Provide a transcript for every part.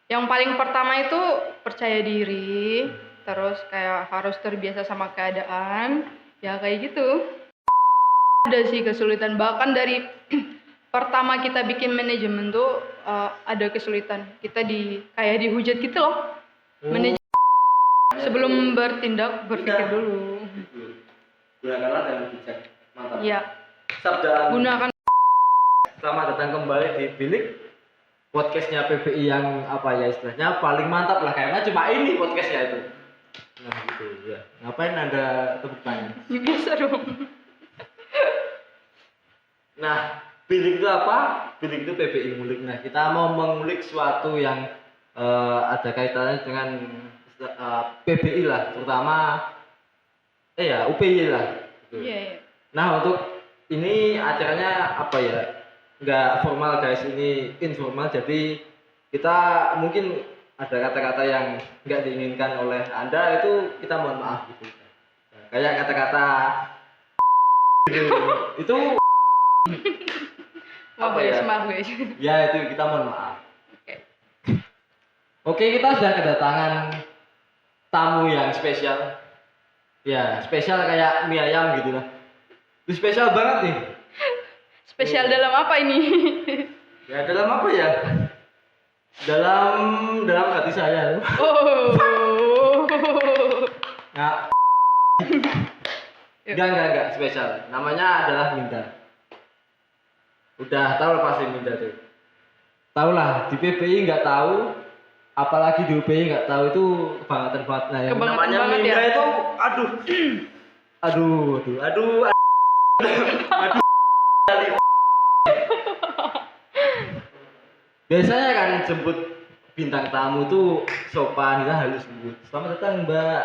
Yang paling pertama itu percaya diri, terus kayak harus terbiasa sama keadaan, ya kayak gitu. Ada sih kesulitan, bahkan dari pertama kita bikin manajemen tuh ada kesulitan. Kita kayak dihujat gitu loh. Manajemen sebelum bertindak berpikir dulu. Gunakanlah dengan bijak. Mantap. Iya. Sabda. Gunakan. Selamat datang kembali di Bilik podcastnya PBI yang apa ya istilahnya paling mantap lah karena cuma ini podcastnya itu. Nah gitu ya. Ngapain Anda tepuk tangan? Ya, biasa dong. Nah, bilik itu apa? Bilik itu PBI ngulik. Nah, kita mau mengulik sesuatu yang ada kaitannya dengan PBI lah, terutama ya UPY lah. Gitu. Iya, iya. Nah, untuk ini acaranya apa ya? Nggak formal guys, ini informal. Jadi kita mungkin ada kata-kata yang nggak diinginkan oleh Anda itu kita mohon maaf gitu. Kayak kata-kata itu Maaf guys, maaf guys. Ya itu kita mohon maaf. Oke. Oke, kita sudah kedatangan tamu yang spesial. Ya, spesial kayak mie ayam gitu lah. Itu spesial banget nih. Spesial dalam apa ini? Ya dalam apa ya? Dalam hati saya. Oh. Nggak. Enggak spesial. Namanya adalah Minda. Udah tahu pasti Minda tuh. Tahu lah, di PBI nggak tahu, apalagi di UPI nggak tahu itu kebangetan banget. Nah, yang namanya Minda ya? Itu aduh. Biasanya kan jemput bintang tamu tuh sopan, kita harus sebut selamat datang Mbak.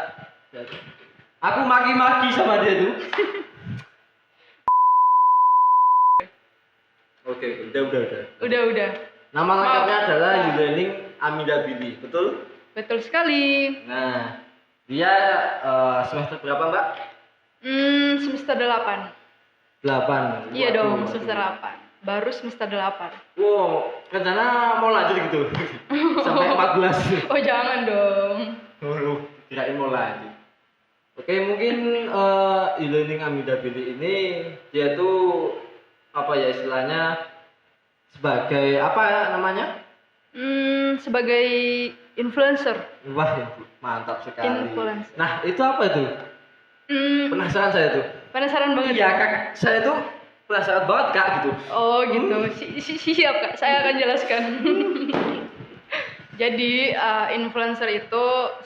Aku maki-maki sama dia tuh. Oke, udah. Nama lengkapnya adalah Yulening Amida Billy, betul? Betul sekali. Nah, dia semester berapa Mbak? Semester 8. 8. Iya dong, semester 8. Baru semester 8. Wow, rencana mau lanjut gitu. Sampai 14. Oh, jangan dong. Kirain mau lanjut. Oke, mungkin e-learning Amida Billy ini dia tuh apa ya istilahnya sebagai apa ya namanya? Sebagai influencer. Wah, mantap sekali. Influencer. Nah, itu apa itu? Penasaran saya tuh. Penasaran banget. Iya, Kak. Saya tuh penasaran banget, Kak, gitu. Oh, gitu. Siap, Kak. Saya akan jelaskan. Jadi, influencer itu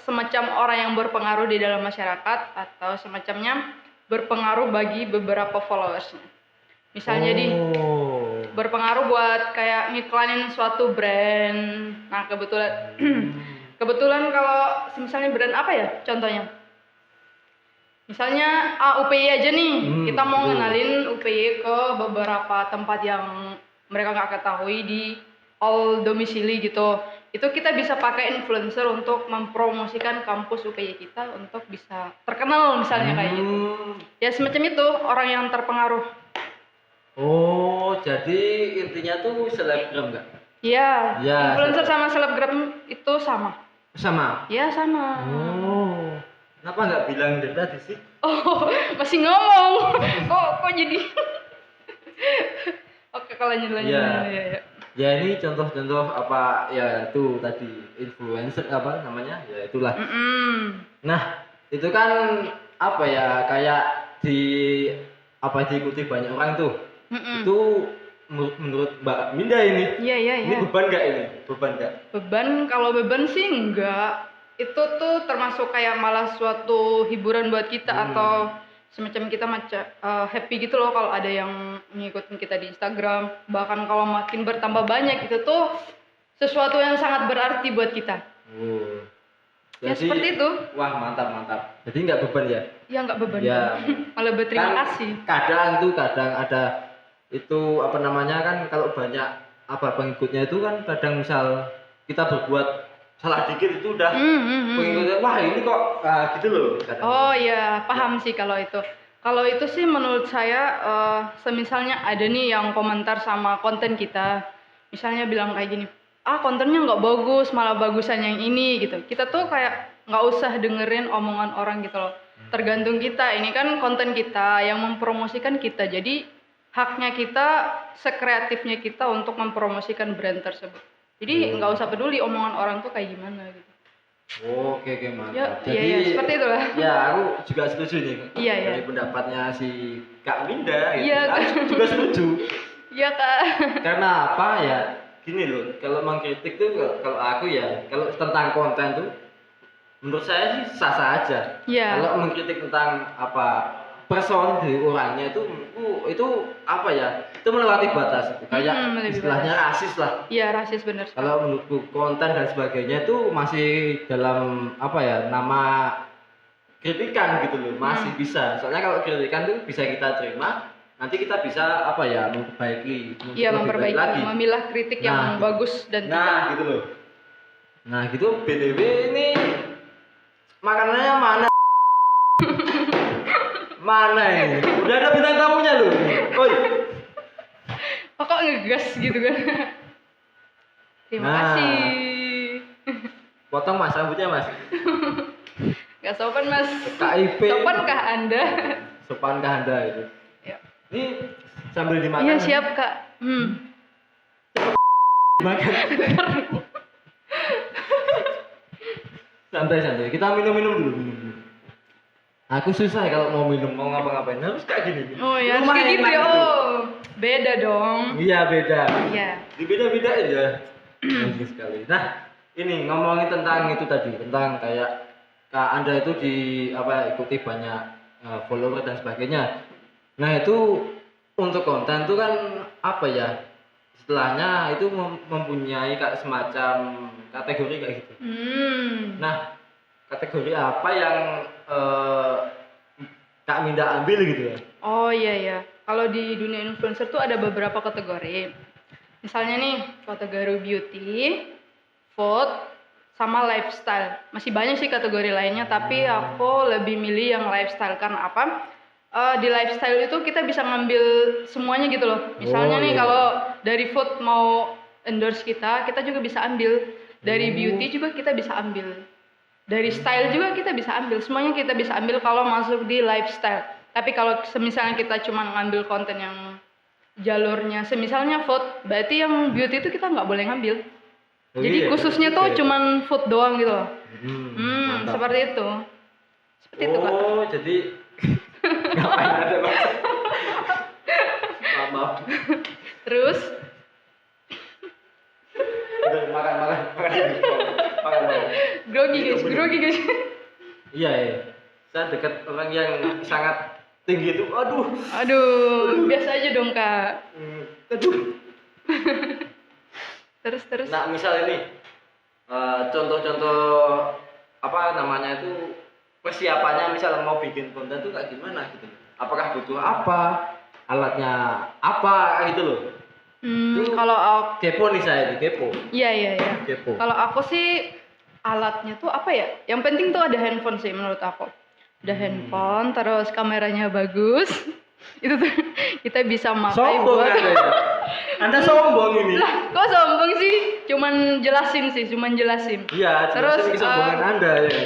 semacam orang yang berpengaruh di dalam masyarakat atau semacamnya berpengaruh bagi beberapa followersnya. Misalnya berpengaruh buat kayak ngiklanin suatu brand. Nah, kebetulan kalau misalnya brand apa ya contohnya? Misalnya UPY aja nih, kita mau ngenalin UPY ke beberapa tempat yang mereka nggak ketahui di all domisili gitu. Itu kita bisa pakai influencer untuk mempromosikan kampus UPY kita untuk bisa terkenal misalnya kayak gitu. Ya semacam itu, orang yang terpengaruh. Oh, jadi intinya tuh selebgram nggak? Iya, ya, influencer sama selebgram itu sama. Sama? Iya, sama. Oh, kenapa nggak bilang dari tadi sih? Oh, masih ngomong. Kok jadi? Oke, kalau lanjut. Ya. Ya ini contoh-contoh apa ya itu tadi influencer apa namanya ya itulah. Nah itu kan apa ya kayak diikuti banyak orang tuh. Itu menurut Mbak Minda ini. Iya. Ini beban nggak ini? Beban kalau beban sih enggak. Itu tuh termasuk kayak malah suatu hiburan buat kita atau semacam kita happy gitu loh kalau ada yang ngikutin kita di Instagram. Bahkan kalau makin bertambah banyak itu tuh sesuatu yang sangat berarti buat kita. Jadi, ya seperti itu. Wah mantap. Jadi nggak beban ya? Iya nggak beban. Ya. Malah berterima kasih. Kadang ada itu apa namanya kan kalau banyak pengikutnya itu kan kadang misal kita berbuat salah dikit itu udah pengikutnya wah ini kok gitu loh kadang. Oh iya paham sih kalau itu sih menurut saya semisalnya ada nih yang komentar sama konten kita misalnya bilang kayak gini kontennya nggak bagus, malah bagusan yang ini gitu. Kita tuh kayak nggak usah dengerin omongan orang gitu loh. Tergantung kita, ini kan konten kita yang mempromosikan kita, jadi haknya kita, sekreatifnya kita untuk mempromosikan brand tersebut. Jadi nggak usah peduli omongan orang tuh kayak gimana gitu. Oke Ya, mantap. iya, seperti itulah. Ya aku juga setuju nih Iya. dari pendapatnya si Kak Winda gitu. Iya, Aku juga setuju. Iya Kak. Karena apa ya? Gini loh, kalau mengkritik tuh kalau aku ya, kalau tentang konten tuh menurut saya sih sah-sah aja. Iya. Kalau mengkritik tentang apa person dari orangnya itu apa ya? Itu melewati batas itu. Kayak melewati istilahnya rasis lah. Iya, rasis bener. Kalau menurutku konten dan sebagainya itu masih dalam apa ya? Nama kritikan gitu loh, masih bisa. Soalnya kalau kritikan tuh bisa kita terima, nanti kita bisa apa ya? Memperbaiki, Iya, lebih baik memperbaiki, lagi. memilah kritik yang bagus dan Nah, gitu loh. Nah, gitu BTW ini makanannya mana? Mana ini? Udah ada bintang tamunya loh. Oi. kok ngegas gitu kan. Terima Nah. kasih. Potong Mas rambutnya, Mas. Gak sopan Mas. KIP. Sopankah Anda? Sopankah Anda itu? Ya. Ini sambil dimakan. Iya siap Kak. Makan. Santai. Kita minum dulu. Aku susah kalau mau minum, mau ngapa-ngapain harus kayak gini. Oh ya, harus Lumayan kayak gitu enak ya. gitu. Oh, beda dong. Iya beda. Iya. Beda aja. Bagus sekali. Nah, ini ngomongin tentang itu tadi, tentang kayak Kak Anda itu ikuti banyak follower dan sebagainya. Nah, itu untuk konten itu kan apa ya? Istilahnya itu mempunyai kayak semacam kategori kayak gitu. Nah, kategori apa yang Kak Minda ambil gitu ya? Oh iya. Kalau di dunia influencer tuh ada beberapa kategori. Misalnya nih, kategori beauty, food, sama lifestyle. Masih banyak sih kategori lainnya, tapi aku lebih milih yang lifestyle. Karena apa? Di lifestyle itu kita bisa ngambil semuanya gitu loh. Misalnya nih, kalau dari food mau endorse kita juga bisa ambil. Dari beauty juga kita bisa ambil. Dari style juga kita bisa ambil. Semuanya kita bisa ambil kalau masuk di lifestyle. Tapi kalau semisalnya kita cuma ngambil konten yang jalurnya, semisalnya food, berarti yang beauty itu kita nggak boleh ngambil. Jadi khususnya tuh cuman food doang gitu loh. Seperti itu. Seperti itu Kak. Oh, jadi ngapain ada Mas? Maaf. Terus Udah makan. grogi guys. Iya. Saya dekat orang yang sangat tinggi itu. Aduh, biasa aja dong Kak. Aduh. Terus. Nah, misal ini contoh-contoh apa namanya itu persiapannya misal mau bikin konten itu kayak gimana gitu. Apakah butuh apa? Alatnya apa gitu loh. Kalau aku Kepo nih saya ini, kepo. Iya. Kepo. Kalau aku sih alatnya tuh apa ya? Yang penting tuh ada handphone sih menurut aku. Ada handphone, terus kameranya bagus. Itu tuh kita bisa pakai Sombong buat. Anda ya? Anda sombong ini. Lah, kok sombong sih? Cuman jelasin. Iya, Terus, terus kesombongan Anda ya.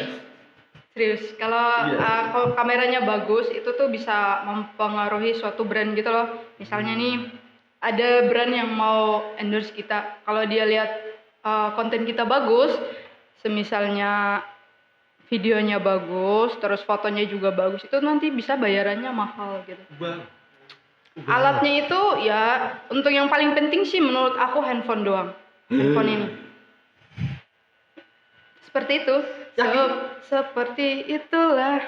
Serius, kalau kalau kameranya bagus itu tuh bisa mempengaruhi suatu brand gitu loh. Misalnya nih ada brand yang mau endorse kita, kalau dia lihat konten kita bagus, semisalnya videonya bagus, terus fotonya juga bagus, itu nanti bisa bayarannya mahal gitu. Alatnya itu ya untuk yang paling penting sih menurut aku handphone doang. Handphone ini. Seperti itu. Seperti itulah.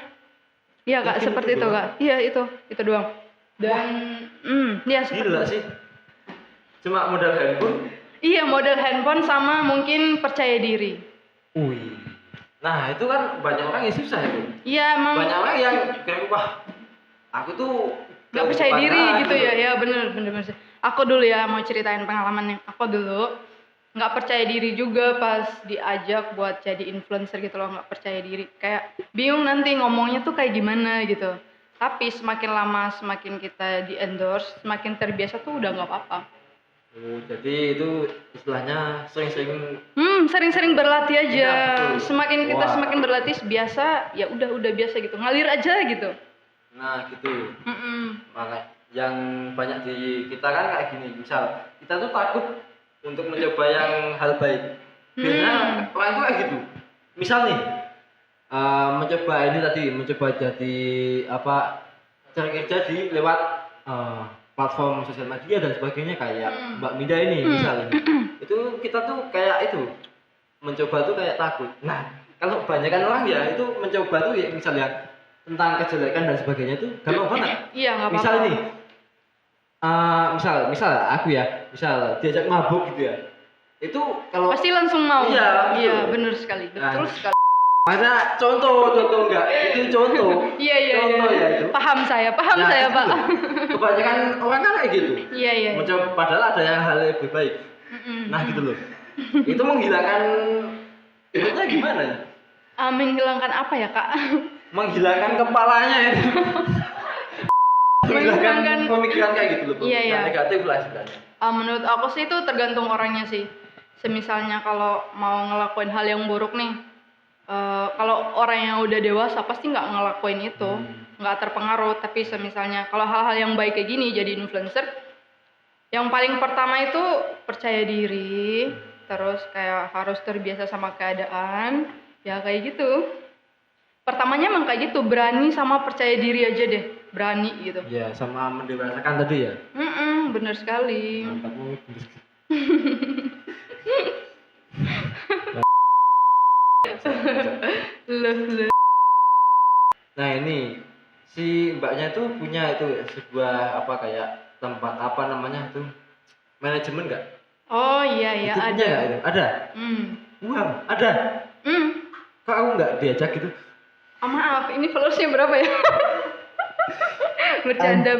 Iya Kak, seperti itu Kak. Iya itu doang. Dan ya Gila sih. Cuma modal handphone. Iya, modal handphone sama mungkin percaya diri. Nah, itu kan banyak orang yang susah itu. Iya, emang Banyak orang yang kayak wah, aku tuh nggak percaya diri gitu ya. Ya bener. Aku dulu ya mau ceritain pengalamannya. Aku dulu nggak percaya diri juga pas diajak buat jadi influencer gitu loh, nggak percaya diri. Kayak bingung nanti ngomongnya tuh kayak gimana gitu. Tapi semakin lama semakin kita di endorse, semakin terbiasa tuh udah nggak apa-apa. Oh, jadi itu istilahnya sering-sering. Sering-sering berlatih aja. Iya, betul. Semakin kita Wah. semakin berlatih biasa, ya udah biasa gitu. Ngalir aja gitu. Nah, gitu. Mm-mm. Makanya yang banyak di kita kan kayak gini, misal kita tuh takut untuk mencoba yang hal baik. Biasanya orang itu kayak gitu. Misal nih, mencoba ini tadi, mencoba jadi apa, cari kerja di lewat platform sosial media dan sebagainya kayak Mbak Mida ini misalnya. Itu kita tuh kayak itu mencoba tuh kayak takut. Nah, kalau kebanyakan orang ya itu mencoba tuh ya misalnya tentang kejelekan dan sebagainya itu gampang banget. Iya, nggak apa-apa. Misal nih, misal aku ya, misal diajak mabuk gitu ya. Itu kalau Pasti langsung mau. Iya, betul. Iya, bener sekali. Betul Nah. sekali. ada contoh enggak? Itu contoh. Iya. Contoh ya itu. Paham saya, Nah, Pak. itu. Kebanyakan orang kan kayak gitu. Iya. Mencoba padahal ada yang hal lebih baik. Nah, gitu loh. Itu menghilangkan itunya gimana ya? Menghilangkan apa ya, Kak? Menghilangkan kepalanya itu. Menghilangkan pemikiran kayak gitu loh. Pemikiran Iya. negatif lah istilahnya. Menurut aku sih itu tergantung orangnya sih. Semisalnya kalau mau ngelakuin hal yang buruk nih, kalau orang yang udah dewasa pasti nggak ngelakuin itu, nggak terpengaruh. Tapi semisalnya kalau hal-hal yang baik kayak gini jadi influencer, yang paling pertama itu percaya diri, terus kayak harus terbiasa sama keadaan, ya kayak gitu. Pertamanya emang kayak gitu, berani sama percaya diri aja deh, berani gitu. Ya, sama mendewasakan tadi ya. Bener sekali. Mantap. Loh. Nah, ini si mbaknya tuh punya itu sebuah apa kayak tempat apa namanya tuh manajemen nggak? Oh iya Itu punya ada. nggak itu? Ada. Wow, ada. Kok aku nggak diajak gitu? Maaf, ini followersnya berapa ya? bercanda.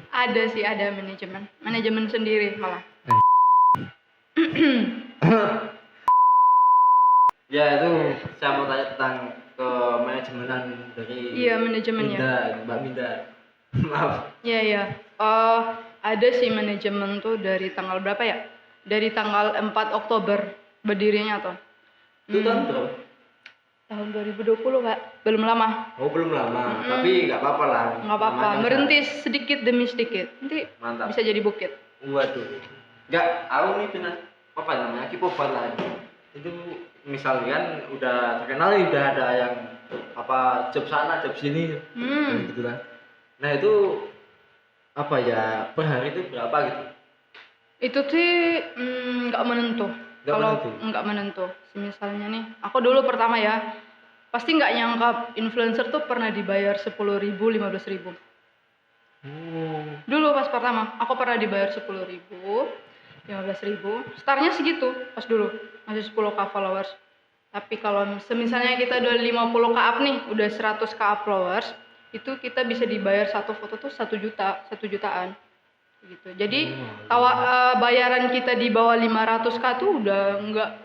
Ada sih, ada manajemen sendiri malah. Ya itu saya mau tanya tentang ke manajemenan dari Iya, manajemennya. Mbak Minda. Maaf. Iya. Ada sih manajemen tuh dari tanggal berapa ya? Dari tanggal 4 Oktober berdirinya tuh. Itu tahun berapa? Tahun 2020, Kak. Belum lama. Oh, belum lama, tapi nggak apa-apa lah. Nggak apa-apa, Namanya merintis sedikit demi sedikit. Nanti Mantap. bisa jadi bukit. Waduh. Nggak, aku nih pernah apa namanya? Kipoban lah. Itu misalnya kan udah terkenal nih, udah ada yang apa job sana, job sini, gitu lah. Nah, itu apa ya, per hari itu berapa gitu? Itu sih nggak menentu. Kalau nggak menentu, misalnya nih, aku dulu pertama ya, pasti nggak nyangka influencer tuh pernah dibayar 10.000, 15.000. Dulu pas pertama, aku pernah dibayar 10.000, 15.000. Startnya segitu pas dulu, masih 10k followers. Tapi kalau misalnya kita udah 50k up nih, udah 100k up followers, itu kita bisa dibayar satu foto tuh 1 jutaan. Gitu. Jadi bayaran kita di bawah 500k tuh udah enggak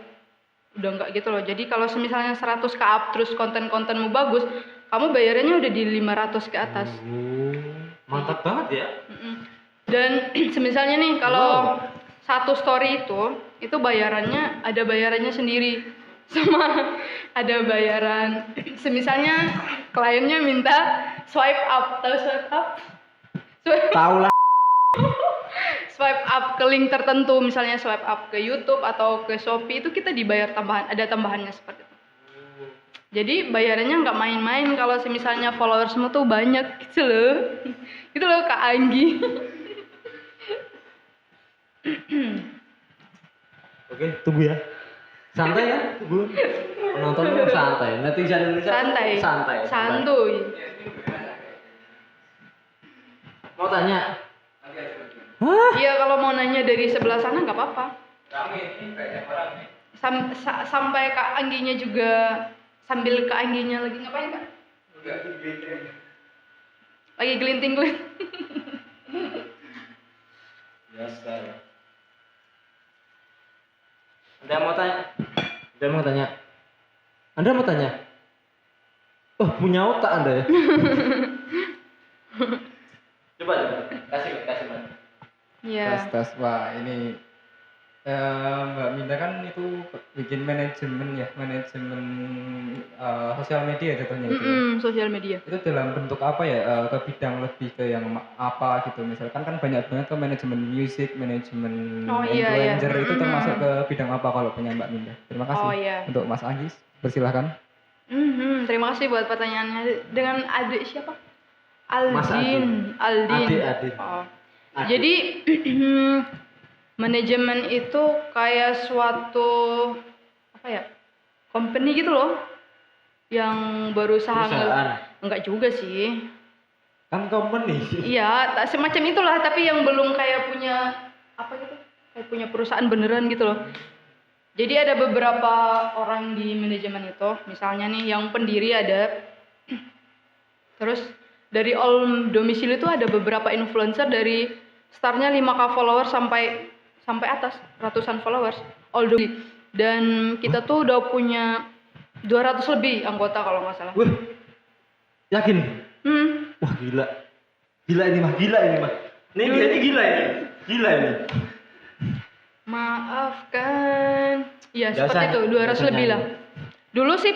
gitu loh. Jadi kalau misalnya 100k up terus konten-kontenmu bagus, kamu bayarannya udah di 500 ke atas. Mantap banget ya. Dan semisalnya nih kalau satu story itu bayarannya ada bayarannya sendiri. Sama ada bayaran semisalnya kliennya minta swipe up, tahu swipe up? Tahu lah. Swipe up ke link tertentu, misalnya swipe up ke YouTube atau ke Shopee, itu kita dibayar tambahan, ada tambahannya seperti itu. Jadi bayarannya nggak main-main kalau misalnya followersmu tuh banyak gitu loh. Gitu loh Kak Anggi. Oke, tunggu ya. Santai ya, tunggu. Penonton santai, netizen Indonesia santai. Santuy. Mau tanya? Iya, kalau mau nanya dari sebelah sana nggak apa-apa. Sampai Kak Angginya juga, sambil Kak Angginya lagi ngapain Kak? Lagi gelinting. Biasa. Anda mau tanya? Oh, punya otak Anda ya? Coba. Kasih. Iya. Tes. Wah, ini Mbak Minda kan itu bikin manajemen sosial media jatuhnya itu ya. Sosial media. Itu dalam bentuk apa ya? Ke bidang lebih ke yang apa gitu. Misalkan kan banyak banget ke manajemen musik, manajemen Oh iya. influencer itu termasuk ke bidang apa kalau punya Mbak Minda? Terima kasih. Oh iya. Untuk Mas Anggis, persilahkan. Terima kasih buat pertanyaannya. Dengan adik siapa? Mas Aldin. Adik. Oh. Adik. Jadi manajemen itu kayak suatu apa ya? Company gitu loh. Yang berusaha Perusahaan. enggak juga sih. Kan company. Iya, semacam itulah, tapi yang belum kayak punya apa gitu? Kayak punya perusahaan beneran gitu loh. Jadi ada beberapa orang di manajemen itu, misalnya nih yang pendiri ada, terus dari all domisili itu ada beberapa influencer dari startnya 5k followers sampai atas ratusan followers all domisili. Dan kita tuh udah punya 200 lebih anggota kalau nggak salah. Wih, yakin? Wah gila ini mah. Ini dia ini gila ini. Maafkan. Iya, Biasa, seperti itu, 200 biasanya lebih lah. Dulu sih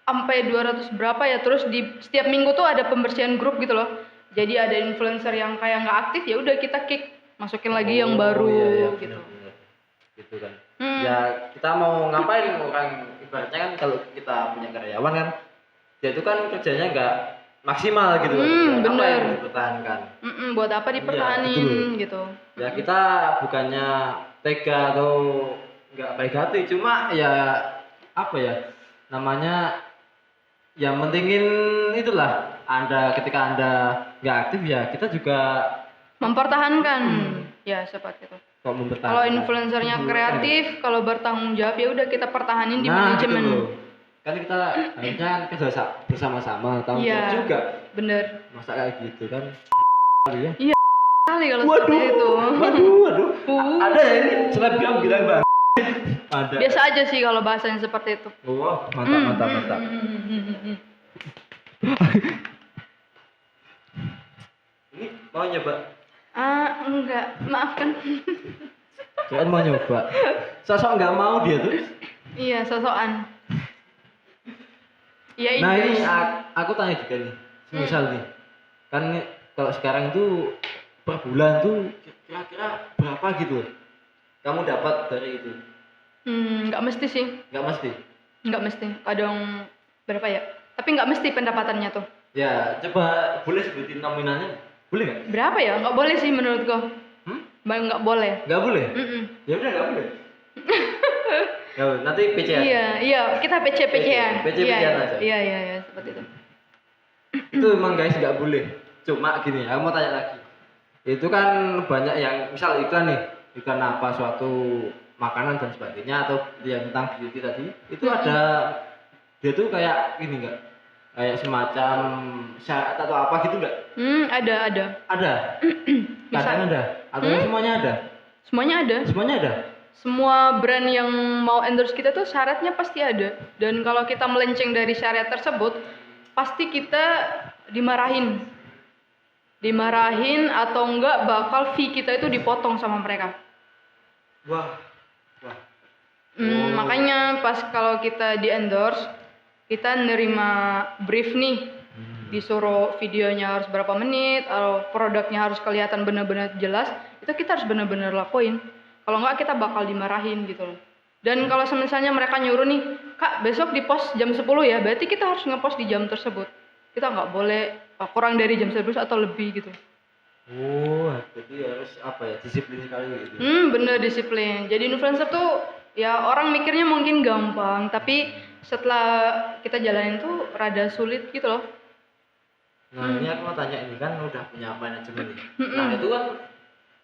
sampai 200 berapa ya, terus di setiap minggu tuh ada pembersihan grup gitu loh. Jadi ada influencer yang kayak nggak aktif, ya udah kita kick, masukin lagi yang baru iya, gitu. bener. Gitu kan. Ya kita mau ngapain orang ibaratnya kan kalau kita punya karyawan kan, dia itu kan kerjanya nggak maksimal gitu. Apa bener. yang dipertahankan? Buat apa dipertahanin gitu. Ya kita bukannya tega atau nggak baik hati, cuma ya apa ya namanya, yang pentingin itulah ketika anda nggak aktif ya kita juga Mempertahankan. Ya seperti itu. kok mempertahankan. Kalau influencernya kreatif, kalau bertanggung jawab ya udah kita pertahanin di Nah, manajemen. gitu loh. Kan kita harusnya kan kerja bersama-sama, tanggung Iya. jawab juga. Bener. Masa kayak gitu kan? Ya. Kali kalau seperti itu. Waduh. Ada ya ini selebgram bilang bang. Ada. Biasa aja sih kalau bahasanya seperti itu. Wah, mantap. Ini mau nyoba? Enggak, maafkan. Kalian mau nyoba? Sosok nggak mau dia tuh. Iya, sosokan. Iya, Nah ini guys. aku tanya juga nih, misal nih, kan kalau sekarang itu per bulan tuh kira-kira berapa gitu? Kamu dapat dari itu? Nggak mesti sih. Nggak mesti? Nggak mesti. Kadang berapa ya? Tapi nggak mesti pendapatannya tuh. Ya coba boleh sebutin nominalnya, boleh nggak? Berapa ya? Nggak boleh sih menurutku. Nggak boleh. Nggak boleh? Ya udah nggak boleh. Ya nanti PC Iya, kita PC-PC-an. PC-an aja. Iya, seperti itu. Itu emang guys nggak boleh. Cuma gini, aku mau tanya lagi. Itu kan banyak yang misal iklan nih, iklan apa suatu makanan dan sebagainya atau yang tentang beauty tadi, itu ada dia tuh kayak gini nggak? Kayak semacam syarat atau apa gitu nggak? Ada. Ada. Kadang ada. Atau semuanya ada? Semuanya ada. Semuanya ada. Semua brand yang mau endorse kita tuh syaratnya pasti ada. Dan kalau kita melenceng dari syarat tersebut, pasti kita dimarahin. Dimarahin atau enggak bakal fee kita itu dipotong sama mereka. Wah. Makanya pas kalau kita di endorse, kita nerima brief nih. Disuruh videonya harus berapa menit, atau produknya harus kelihatan benar-benar jelas, itu kita harus benar-benar lakuin. Kalau enggak kita bakal dimarahin gitu loh. Dan kalau misalnya mereka nyuruh nih, Kak besok di post jam 10 ya, berarti kita harus ngepost di jam tersebut. Kita nggak boleh kurang dari jam 11 atau lebih gitu. Oh, jadi harus apa ya, disiplin sekali gitu. Bener disiplin. Jadi influencer tuh ya orang mikirnya mungkin gampang, tapi setelah kita jalanin tuh rada sulit gitu loh. Nah ini aku mau tanya, ini kan udah punya manajemen nih. Nah itu kan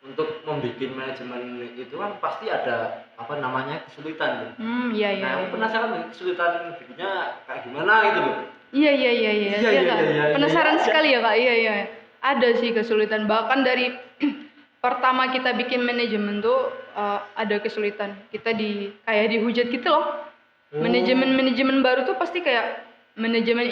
untuk membuat manajemen itu kan pasti ada apa namanya kesulitan tuh. Iya. Nah aku penasaran nih kesulitan bikinnya kayak gimana gitu loh. Iya. Iya. Penasaran sekali ya Kak. Iya. Ada sih kesulitan. Bahkan dari pertama kita bikin manajemen tuh ada kesulitan. Kita kayak dihujat gitu loh. Manajemen baru tuh pasti kayak manajemen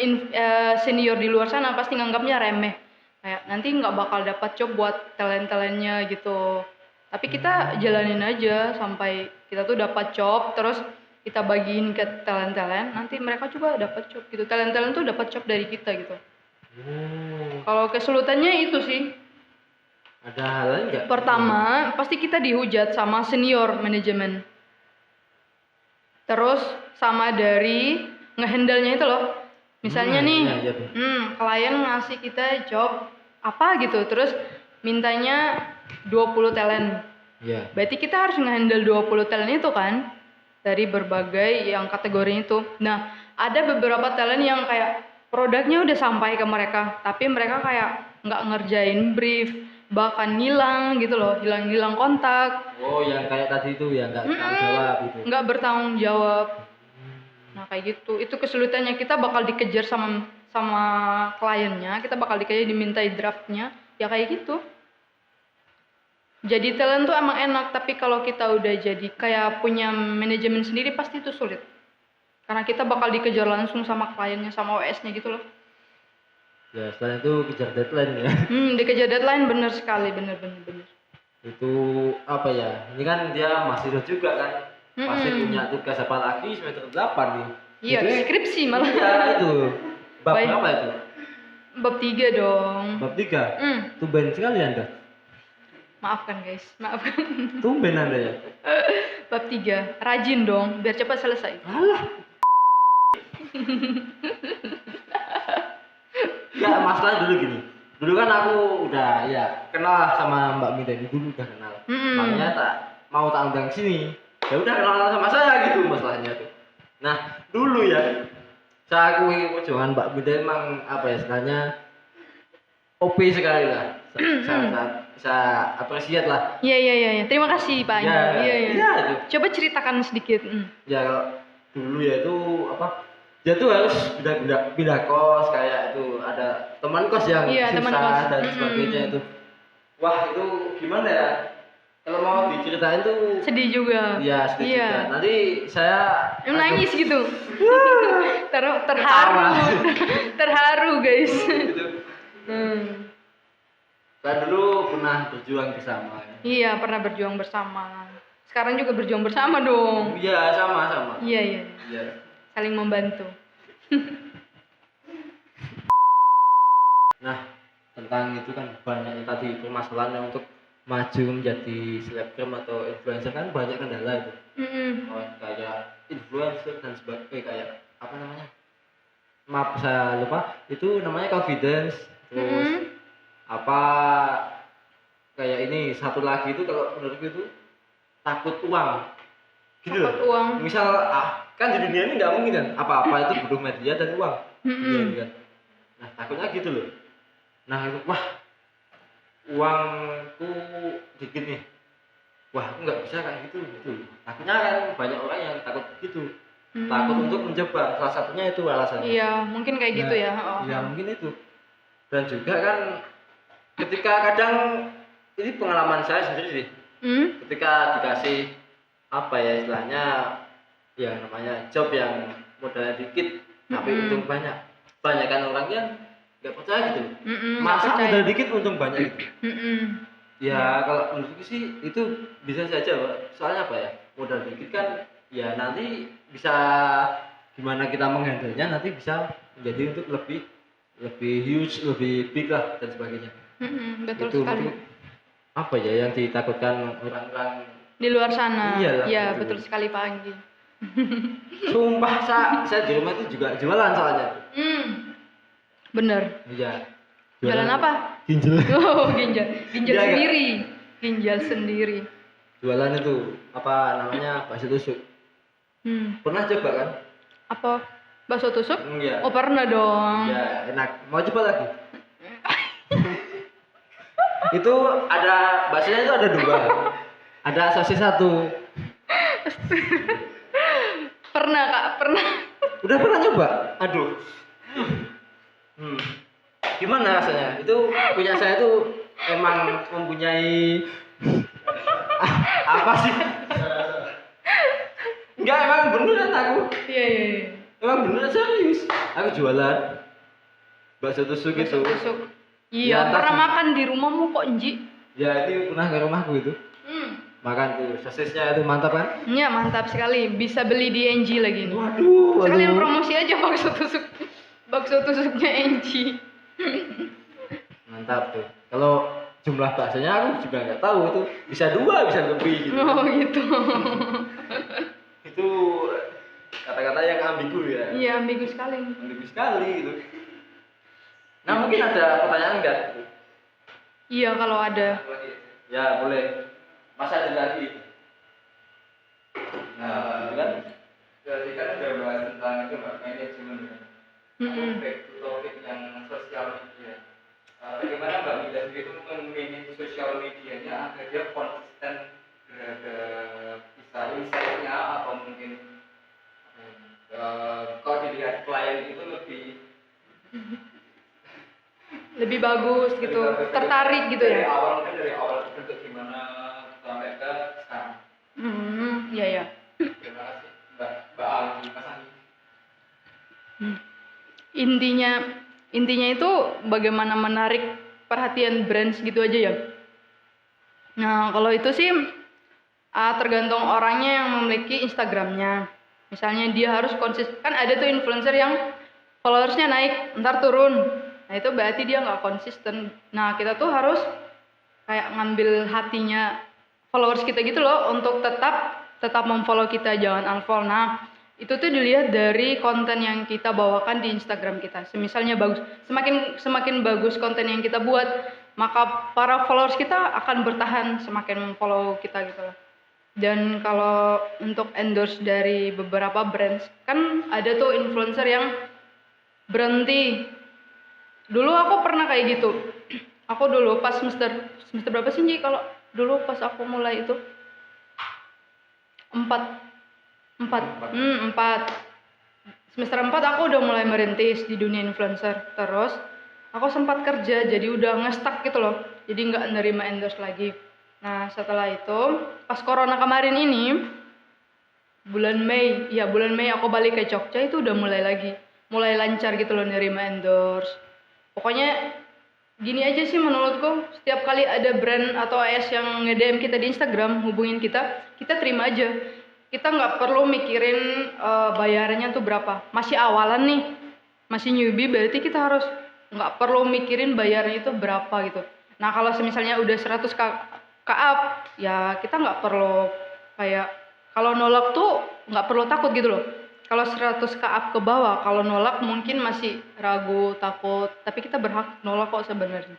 senior di luar sana pasti nganggapnya remeh. kayak nanti nggak bakal dapat job buat talent-talentnya gitu. Tapi kita jalanin aja sampai kita tuh dapat job, terus kita bagiin ke talent-talent, nanti mereka juga dapat job gitu. Talent-talent tuh dapat job dari kita gitu. Oh, Kalau kesulitannya itu sih, ada hal lain nggak? pertama pasti kita dihujat sama senior manajemen. Terus sama dari ngehandle-nya itu loh. Misalnya nih, iya, iya, iya. klien ngasih kita job apa gitu, terus mintanya 20 talent. Iya. Berarti kita harus ngehandle 20 talent itu kan, dari berbagai yang kategori itu. Nah, ada beberapa talent yang kayak produknya udah sampai ke mereka, tapi mereka kayak nggak ngerjain brief, bahkan hilang gitu loh, hilang kontak, Oh, yang kayak tadi itu ya nggak tanggung jawab gitu. nggak bertanggung jawab. Nah kayak gitu, itu kesulitannya, kita bakal dikejar sama sama kliennya, kita bakal dikejar dimintai draftnya, ya kayak gitu. Jadi talent tuh emang enak, tapi kalau kita udah jadi kayak punya manajemen sendiri pasti itu sulit. Karena kita bakal dikejar langsung sama kliennya, sama OS-nya gitu loh. Ya, selain itu kejar deadline ya. Dikejar deadline, bener sekali, bener. Itu apa ya? Ini kan dia mahasiswa juga kan. Pasti punya tugas apalagi semester 8 nih. Iya, Jadi, skripsi malah. iya itu. Bab Baik. berapa itu? Bab 3 dong. Bab 3. Hmm, Tumben sekali Anda. maafkan guys, maafkan. Tumben Anda ya. Bab 3, rajin dong, biar cepat selesai. Alah. Ya, masalah dulu gini. Dulu kan aku udah ya kenal sama Mbak Mida ini dulu udah kenal. Makanya tak undang sini. Ya udah kenal sama saya gitu masalahnya tuh. Nah, dulu ya saya akui perjuangan Mbak Mida emang apa ya istilahnya OP sekali lah. Saya apresiat lah. Iya. Terima kasih Pak Anjo. Ya, Iya. iya itu. Coba ceritakan sedikit. Ya kalau dulu ya itu apa? Dia tuh harus pindah kos kayak itu ada teman kos yang Iya, teman kos. susah dan sebagainya itu. Wah itu gimana ya? Kalau mau diceritain tuh Sedih juga. ya sedikit. Iya. Ya. Nanti saya Nangis gitu. Terharu. Ketawa. Terharu guys. gitu. Hmm. Saya dulu pernah berjuang bersama. Ya. Iya, pernah berjuang bersama. Sekarang juga berjuang bersama dong. Iya sama. Iya. Iya. Saling membantu. Nah tentang itu kan banyak tadi permasalahannya untuk maju menjadi selebgram atau influencer kan banyak kendala itu. Oh, kayak influencer dan sebagainya kayak apa namanya? Maaf saya lupa. Itu namanya confidence. Terus apa kayak ini satu lagi itu kalau menurutku itu takut uang. Gitu loh. Takut uang. Misal kan di dunia ini nggak mungkin kan apa-apa itu butuh media dan uang. Iya kan. Nah takutnya gitu loh. Nah itu wah uangku dikit nih. Wah aku nggak bisa kayak gitu. Takutnya kan banyak orang yang takut gitu. Takut untuk mencoba. Salah satunya itu alasannya. Iya, mungkin kayak gitu ya. Ya mungkin itu. Dan juga kan ketika kadang ini pengalaman saya sendiri sih. Ketika dikasih apa ya istilahnya ya namanya job yang modalnya dikit tapi untung banyak kan orang yang nggak percaya gitu masa modal dikit untung banyak gitu ya kalau menurutku sih itu bisa saja Pak. Soalnya apa ya modal dikit kan ya nanti bisa gimana kita menghandlenya nanti bisa menjadi untuk lebih huge lebih big lah dan sebagainya. Betul Itu sekali. apa ya yang ditakutkan orang-orang Di luar sana. Iyalah, Iya, betul. betul sekali Pak Anggi. sumpah saya di rumah itu juga jualan soalnya. Bener. Iya. Jualan apa? Ginjal. Oh, ginjal Iya, sendiri. Ginjal sendiri. Jualan itu apa namanya bakso tusuk. Pernah coba kan? Apa? Bakso tusuk? Iya. Oh, pernah dong. Ya enak. Mau coba lagi? Itu ada baksonya itu ada 2. Ada sosis 1. Pernah, Kak, pernah. Udah pernah coba? Aduh. Gimana rasanya? Itu punya saya tuh emang mempunyai apa sih? Enggak emang beneran aku. Iya. Emang beneran serius. Aku jualan bakso tusuk Bakso itu. tusuk. Iya, Ya, entah pernah sih. makan di rumahmu kok, Nji? Ya itu pernah ke rumahku itu. Makan tuh sosisnya itu mantap kan? Iya, mantap sekali. Bisa beli di NG lagi nih. Waduh, Sekalian waduh. promosi aja bakso tusuknya NG. Mantap tuh. Kalau jumlah baksonya aku juga nggak tahu itu bisa 2 bisa lebih gitu. Oh gitu. Itu kata-kata yang ambigu ya. Iya, ambigu sekali. Ambigu sekali gitu. Nah mungkin ada pertanyaan nggak? Iya, kalau ada. Ya boleh. Masa ada lagi? Nah, kan? Jadi kan udah bahas tentang itu Mbak, manajemen ya. Mm-mm. Back to topik yang sosial media. Bagaimana Mbak Mida sendiri itu memanage sosial medianya agar dia konsisten terhadap bisa insight-nya atau mungkin kalau dilihat klien itu Lebih bagus gitu, lebih bagus. tertarik gitu dari ya. awal kan dari awal bentuk gimana sampai ke sekarang. Iya ya. Terima kasih Mbak Ali, Mas Andi. Intinya itu bagaimana menarik perhatian brands gitu aja ya. Nah, kalau itu sih tergantung orangnya yang memiliki Instagramnya. Misalnya dia harus konsisten, kan ada tuh influencer yang followersnya naik, ntar turun. Nah itu berarti dia nggak konsisten. Nah kita tuh harus kayak ngambil hatinya followers kita gitu loh untuk tetap memfollow kita, jangan unfollow. Nah itu tuh dilihat dari konten yang kita bawakan di Instagram kita. Semisalnya bagus, semakin bagus konten yang kita buat, maka para followers kita akan bertahan semakin memfollow kita gitu loh. Dan kalau untuk endorse dari beberapa brands, kan ada tuh influencer yang berhenti. Dulu aku pernah kayak gitu. Aku dulu pas semester berapa sih Ji? Kalau dulu pas aku mulai itu 4 semester 4 aku udah mulai merintis di dunia influencer. Terus aku sempat kerja jadi udah ngestak gitu loh. Jadi nggak nerima endorse lagi. Nah setelah itu pas corona kemarin ini bulan Mei aku balik ke Jogja itu udah mulai lagi, mulai lancar gitu loh nerima endorse. Pokoknya gini aja sih menurutku, setiap kali ada brand atau AS yang nge-DM kita di Instagram hubungin kita terima aja. Kita nggak perlu mikirin bayarannya tuh berapa, masih awalan nih, masih newbie, berarti kita harus nggak perlu mikirin bayarnya itu berapa gitu. Nah kalau misalnya udah 100k up ya kita nggak perlu kayak, kalau nolak tuh nggak perlu takut gitu loh. Kalau 100k up ke bawah, kalau nolak mungkin masih ragu, takut, tapi kita berhak nolak kok sebenarnya.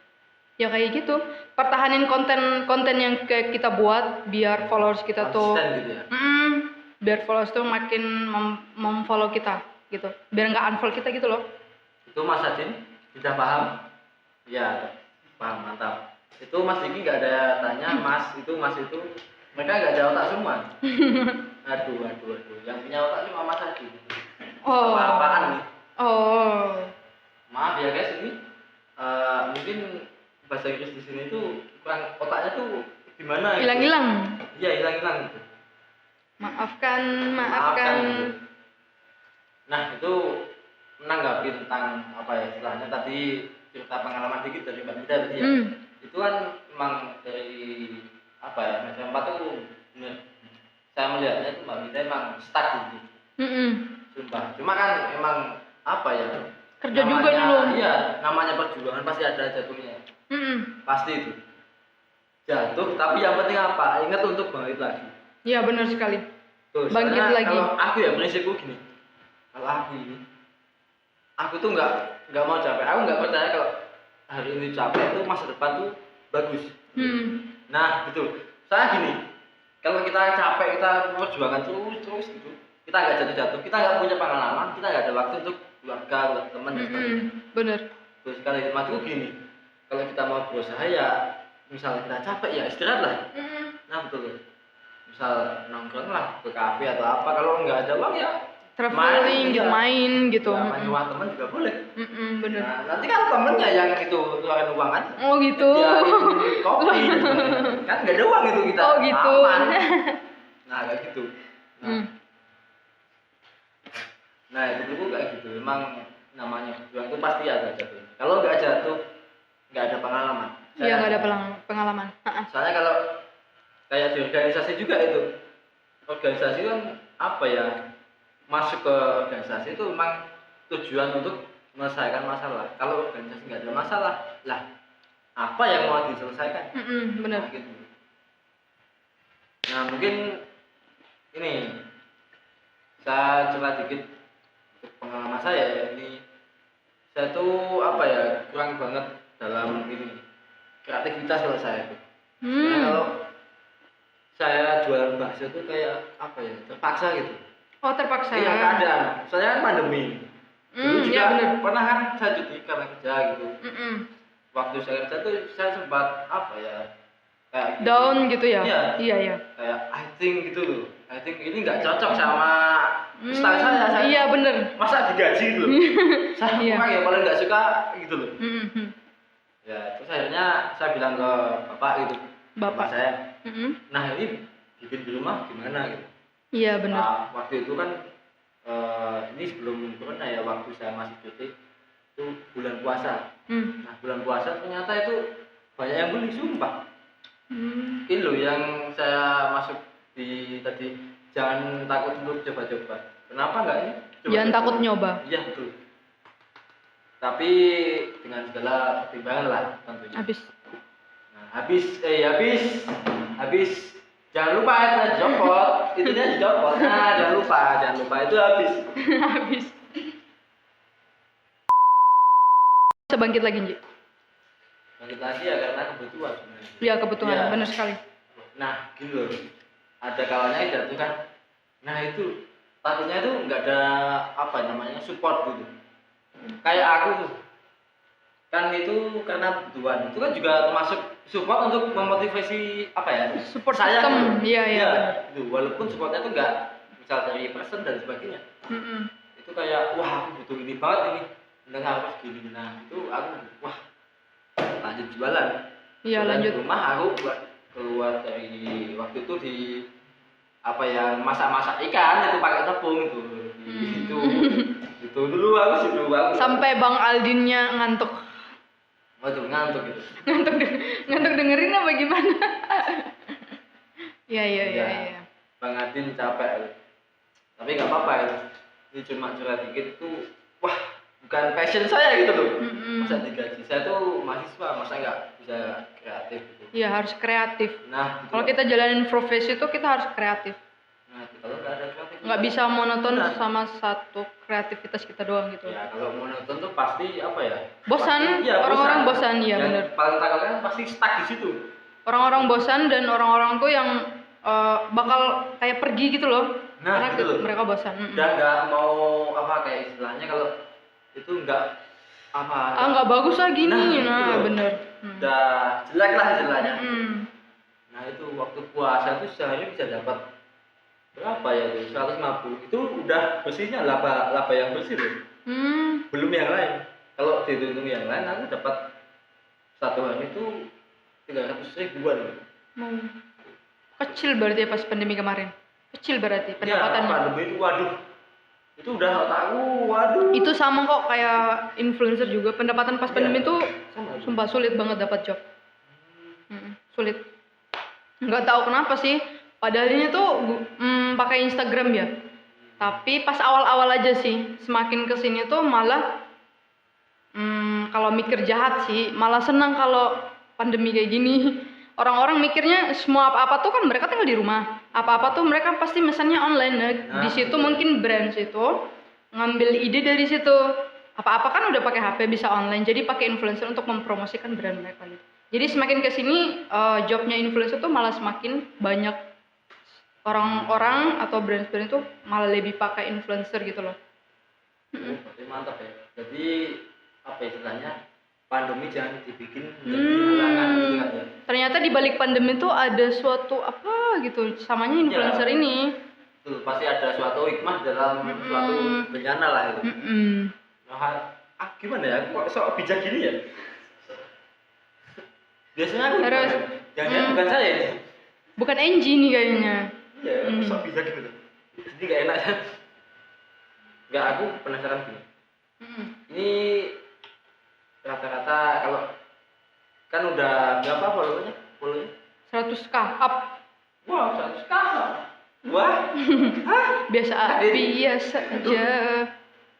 Ya kayak gitu, pertahanin konten yang kayak kita buat biar followers kita tuh Konsisten gitu ya. biar followers tuh makin memfollow kita gitu, biar nggak unfollow kita gitu loh. Itu Mas Adin sudah paham? Ya, paham, mantap. Itu Mas Diki nggak ada tanya, Mas itu mereka nggak ada otak semua. Aduh. Yang punya otak cuma Mas Adin. Oh. Apa-apaan nih? Oh. Maaf ya guys, ini mungkin bahasa Inggris di sini tuh kurang, otaknya tuh gimana? Gitu. Hilang-hilang. Iya, hilang-hilang. Gitu. Maafkan. Gitu. Nah itu menanggapi tentang apa ya istilahnya tadi, cerita pengalaman dikit dari Mbak Mida tadi ya. Itu kan memang dari apa ya, macam apa tuh saya melihatnya itu Mbak Mida emang stuck gitu. Sumpah. Cuma kan emang apa ya, Kerja juga dulu. Iya, namanya perjuangan pasti ada jatuhnya. Pasti itu jatuh, tapi yang penting apa, ingat untuk bangkit lagi. Iya benar sekali. Tuh, Bangkit lagi. Kalau aku ya prinsipku gini, kalau aku tuh nggak mau capek. Aku nggak percaya kalau hari ini capek itu masa depan tuh bagus. Nah gitu. Saya gini, kalau kita capek, kita perjuangan terus gitu, kita nggak jatuh-jatuh, kita nggak punya pengalaman, kita nggak ada waktu untuk keluarga, untuk teman dan sebagainya. Bener. Terus sekali maksudku gini, kalau kita mau berusaha ya, misalnya kita capek ya istirahat lah. Nah betul. Misal nongkrong lah ke kafe atau apa, kalau nggak ada uang ya Traveling, main gitu. Ya, main rumah teman juga boleh. Bener. Nah, nanti kan temennya yang itu keluarin uang kan. Oh gitu. Diarin kopi. Kan nggak ada uang itu kita. Oh gitu. Aman. Nah kayak gitu. Nah itu dulu kayak gitu. Memang namanya berjuang itu pasti ada jatuh. Kalau nggak jatuh, nggak ada pengalaman. Iya, nggak ada pengalaman. Ha-ha. Soalnya kalau kayak di organisasi juga itu, organisasi kan apa ya, masuk ke organisasi itu memang tujuan untuk menyelesaikan masalah. Kalau organisasi nggak ada masalah, lah apa yang mau diselesaikan? Benar. Nah, gitu. Nah mungkin ini saya cerita dikit untuk pengalaman saya ya. Ini saya tuh apa ya, kurang banget dalam ini kreativitas kalau saya tuh. Nah, kalau saya jualan bakso tuh kayak apa ya, terpaksa gitu. Oh, terpaksa. Iya keadaan. Soalnya kan pandemi. Dulu juga Iya benar. pernah kan saya cuti karena kerja gitu. Mm-mm. Waktu saya kerja tuh saya sempat apa ya, kayak Down gitu ya? Iya. Iya. kayak I think gitu loh. I think ini nggak cocok sama style saya. Iya bener. Masa digaji gitu loh. Saya Iya. kurang ya, paling nggak suka gitu loh. Mm-mm. Ya terus akhirnya saya bilang ke bapak gitu, Bapak. saya, Mm-mm. nah ini bikin di rumah gimana gitu. Iya bener. Nah, waktu itu kan ini sebelum corona ya, waktu saya masih cuti itu bulan puasa. Nah bulan puasa ternyata itu banyak yang beli, sumpah. Ini loh yang saya masuk di tadi, jangan takut untuk coba-coba. Kenapa enggak ini? Jangan takut nyoba. Iya betul. Tapi dengan segala pertimbangan lah tentunya. Habis. Nah, habis. Jangan lupa itu dicopot, itunya dicopot. Nah, jangan lupa itu habis. Habis. Bisa bangkit lagi, Nji. Bangkit lagi ya karena kebutuhan sebenarnya. Iya, kebutuhan. Iya. Bener sekali. Nah, gini loh. Ada kalanya jatuh kan. Nah, itu takutnya itu nggak ada apa namanya, support gitu. Kayak aku tuh. Kan itu karena kebutuhan. Itu kan juga termasuk support untuk memotivasi apa ya? Support saya system. gitu. Iya, bener. Gitu. Walaupun supportnya itu nggak misal dari person dan sebagainya. Mm-mm. Itu kayak wah aku butuh ini banget ini. Mendengar apa gini. Nah, itu aku wah lanjut jualan. Iya, Jualan lanjut. di rumah aku keluar dari waktu itu di apa ya, masak-masak ikan itu pakai tepung itu. Itu dulu aku situ aku. Sampai Bang Aldinnya ngantuk. Waduh ngantuk gitu. Ngantuk dengerin apa gimana? Iya. Ya, Bang Adin capek. Tapi nggak apa-apa itu. Ini cuma curhat dikit itu, wah bukan passion saya gitu loh. Masa digaji, saya tuh mahasiswa, masa nggak bisa kreatif gitu. Iya, harus kreatif. Nah, gitu. Kalau kita jalanin profesi itu kita harus kreatif. Nah, kalau nggak ada kreatif, Nggak bisa monoton Benar. sama satu kreativitas kita doang gitu. Ya kalau monoton tuh pasti apa ya? Bosan, Pasti, iya, orang-orang bosan, iya Dan bener. paling takut kan pasti stuck di situ. Orang-orang bosan dan orang-orang tuh yang bakal kayak pergi gitu loh. Nah, Karena gitu loh. mereka bosan. Udah nggak mau apa kayak istilahnya kalau itu nggak apa? Nggak bagus lah gini. Nah, gitu Nah loh. bener. Udah jelek lah istilahnya. Mm-mm. Nah itu waktu puasa itu sehari bisa dapat berapa ya itu? 150. Itu udah bersihnya laba yang bersih loh. Belum yang lain. Kalau dihitung yang lain aku dapat satu hari itu 300 ribuan. Kecil berarti ya pas pandemi kemarin. Kecil berarti Ya, pendapatannya. pandemi itu waduh. Itu udah tahu, waduh. Itu sama kok kayak influencer juga. Pendapatan pas Iya. pandemi tuh Sama. sumpah sulit banget dapat job. Sulit. Nggak tahu kenapa sih. Padahal ini tuh pakai Instagram ya. Tapi pas awal-awal aja sih. Semakin kesini tuh malah kalau mikir jahat sih. Malah senang kalau pandemi kayak gini. Orang-orang mikirnya semua apa-apa tuh kan mereka tinggal di rumah. Apa-apa tuh mereka pasti mesannya online. Nah, di situ mungkin brand situ ngambil ide dari situ. Apa-apa kan udah pakai HP bisa online. Jadi pakai influencer untuk mempromosikan brand mereka gitu. Jadi semakin kesini jobnya influencer tuh malah semakin banyak orang-orang atau brand-brand itu malah lebih pakai influencer gitu loh. Oke, mantap ya. Jadi apa istilahnya? Pandemi jangan dibikin menjadi halangan gitu kan ya. Ternyata di balik pandemi tuh ada suatu apa gitu samanya influencer Ya. ini. Tuh, pasti ada suatu hikmah dalam suatu bencana lah itu. Nah, gimana ya? Kok sok bijak gini ya? Biasanya aku Terus, jangan bukan saya ini. Bukan Angie nih kayaknya. Iya, sok bijak gitu. Jadi gak enak ya. Enggak, aku penasaran gini. Ini rata-rata kalau Kan udah berapa followernya? 100k up. Wah, 100k. Wah. Biasa biasa aja.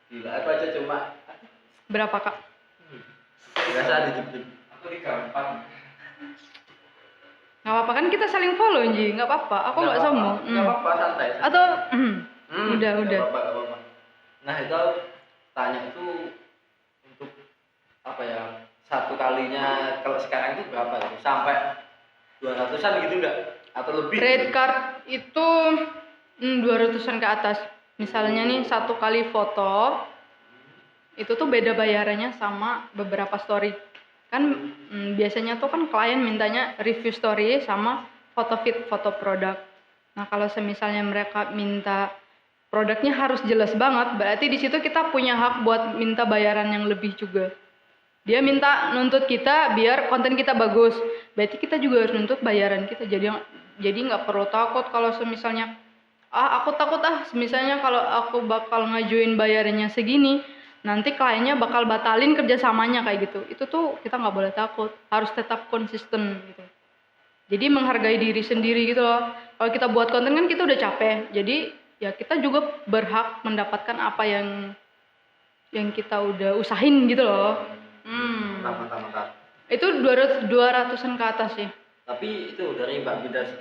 Gila, aku aja cuma Berapa kak? biasa dikit-dikit. Aku 34. Nggak apa-apa kan kita saling follow Ji, nggak apa-apa. Aku nggak sombong. Enggak apa-apa, santai. Atau Nggak udah. apa-apa. Nah, itu tanya itu untuk apa ya? Satu kalinya kalau sekarang itu berapa ya? Sampai 200-an gitu enggak? Atau lebih? Red card itu 200-an ke atas. Misalnya nih satu kali foto itu tuh beda bayarannya sama beberapa story. Kan biasanya tuh kan klien mintanya review story sama foto feed foto produk. Nah, kalau semisalnya mereka minta produknya harus jelas banget, berarti di situ kita punya hak buat minta bayaran yang lebih juga. Dia minta nuntut kita biar konten kita bagus, berarti kita juga harus nuntut bayaran kita. Jadi nggak perlu takut kalau semisalnya aku takut semisalnya kalau aku bakal ngajuin bayarannya segini, nanti kliennya bakal batalin kerjasamanya kayak gitu. Itu tuh kita nggak boleh takut, harus tetap konsisten gitu. Jadi menghargai diri sendiri gitu loh. Kalau kita buat konten kan kita udah capek, jadi ya kita juga berhak mendapatkan apa yang kita udah usahin gitu loh. Mantap. Itu 200-an ke atas sih. Tapi itu dari Mbak Midas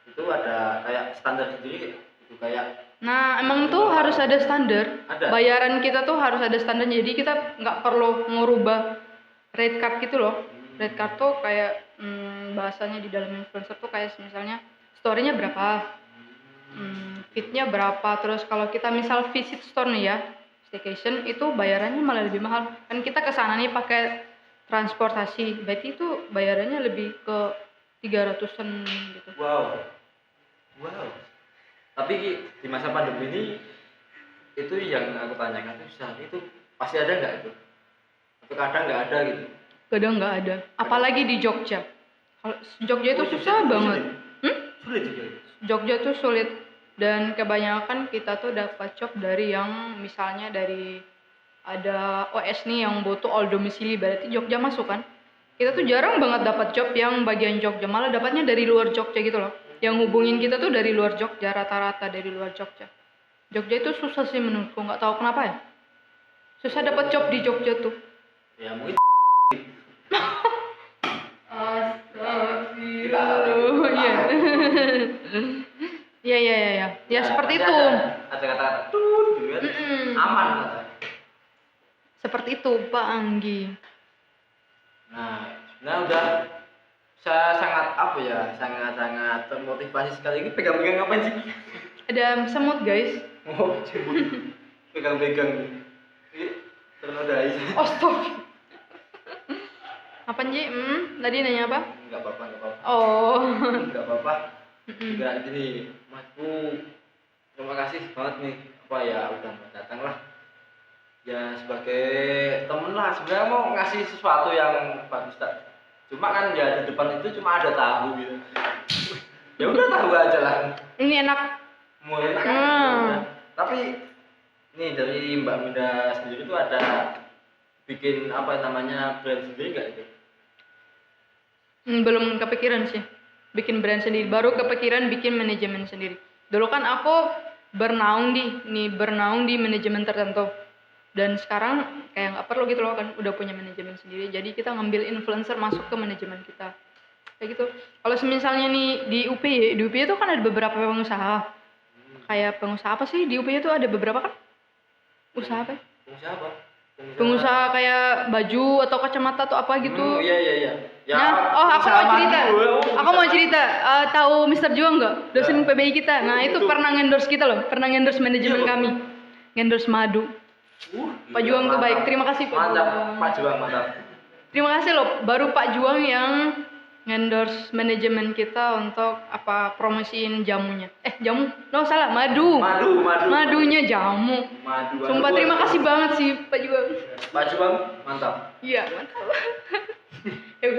itu ada kayak standar sendiri itu kayak Nah, emang tuh harus ada standar. Ada. Bayaran kita tuh harus ada standar. Jadi kita nggak perlu ngubah rate card gitu loh. Rate card tuh kayak bahasanya di dalam influencer tuh kayak misalnya story-nya berapa, feed-nya berapa. Terus kalau kita misal visit store nih ya, staycation itu bayarannya malah lebih mahal. Kan kita kesana nih pakai transportasi, berarti itu bayarannya lebih ke 300-an gitu. wow. Tapi di masa pandemi ini itu yang aku tanyakan itu sehari itu pasti ada nggak itu? Atau kadang nggak ada gitu? Kadang nggak ada. Apalagi di Jogja. Kalau Jogja itu susah banget. Sulit juga. Jogja tuh sulit dan kebanyakan kita tuh dapat job dari yang misalnya dari ada OS nih yang butuh all domisili, berarti Jogja masuk kan. Kita tuh jarang banget dapat job yang bagian Jogja, malah dapatnya dari luar Jogja gitu loh. Yang hubungin kita tuh dari luar Jogja, rata-rata dari luar Jogja. Jogja itu susah sih menurutku, nggak tahu kenapa ya. Susah dapat job di Jogja tuh. Ya mungkin Astagfirullah. Iya. Ya seperti itu. ada kata-kata tut gitu kan. Aman katanya. Seperti itu Pak Anggi. Nah, sebenarnya udah saya sangat apa ya, sangat termotivasi sekali. Ini pegang-pegang apa sih? Ada semut guys. Oh, cebut. Pegang-pegang. Ini ternodai. Astaga. Apa Ji? Tadi nanya apa? Enggak apa-apa. Oh. Enggak apa-apa. Juga gini, Masku terima kasih banget nih apa ya udah datang lah. Ya sebagai temen lah sebenarnya mau ngasih sesuatu yang bagus tak. Cuma kan ya di depan itu cuma ada tahu gitu. Ya udah tahu aja lah. Ini enak. Mau enak kan? Ya udah. Tapi ini dari Mbak Minda sendiri itu ada bikin apa namanya brand sendiri nggak itu? Belum kepikiran sih. Bikin brand sendiri. Baru kepikiran bikin manajemen sendiri. Dulu kan aku bernaung di manajemen tertentu. Dan sekarang kayak nggak perlu gitu loh kan, udah punya manajemen sendiri. Jadi kita ngambil influencer masuk ke manajemen kita. Kayak gitu. Kalau misalnya nih di UPY itu kan ada beberapa pengusaha. Kayak pengusaha apa sih? Di UPY itu ada beberapa kan? Usaha apa? Pengusaha apa? Pengusaha kayak baju atau kacamata atau apa gitu. Iya. Ya, nah, aku mau cerita. Aku mau cerita. cerita. Tahu Mr. Juang nggak? Dosen PBI kita. Nah, itu pernah endorse kita loh. Pernah endorse manajemen kami. Endorse madu. Pak Juang tuh baik. Terima kasih Pak Mantap, Juang. Pak Juang mantap. Terima kasih loh. Baru Pak Juang yang endorse manajemen kita untuk apa promosiin jamunya. Jamu? No, salah, madu. Madunya jamu. Sumpah terima kasih banget sih Pak Juang. Pak Juang mantap. Iya, mantap. Heu.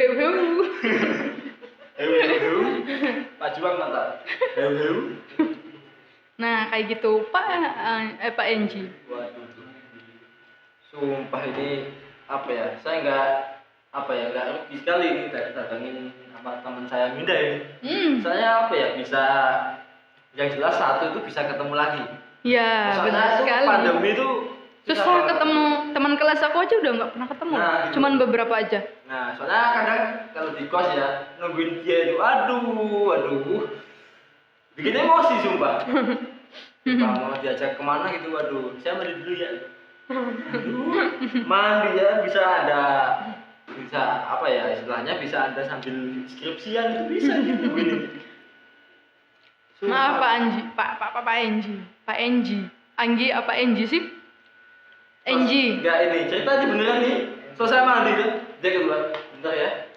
Pak Juang mantap. Heu. Nah, kayak gitu Pak Enji. Waduh. Sumpah ini apa ya? Saya nggak apa ya, nggak rugi sekali ini datangin apa teman saya Minda ini. Saya apa ya, bisa yang jelas satu itu bisa ketemu lagi. Iya, Soalnya benar itu sekali. pandemi itu Susah ketemu teman kelas aku aja udah nggak pernah ketemu. Nah, gitu. Cuman beberapa aja. Nah, soalnya kadang kalau di kos ya nungguin dia itu, aduh, bikin emosi sumpah. Sumpah, mau diajak kemana gitu, waduh, saya mandi dulu ya. Aduh, mandi ya bisa apa ya istilahnya, bisa Anda sambil skripsian itu bisa gitu gini. Maaf Pak Anji, Pak Enji, Pak Enji, Anggi apa Enji sih? Enji. Enggak, ini cerita aja beneran nih. Selesai mandi tuh, dia keluar. Bentar ya.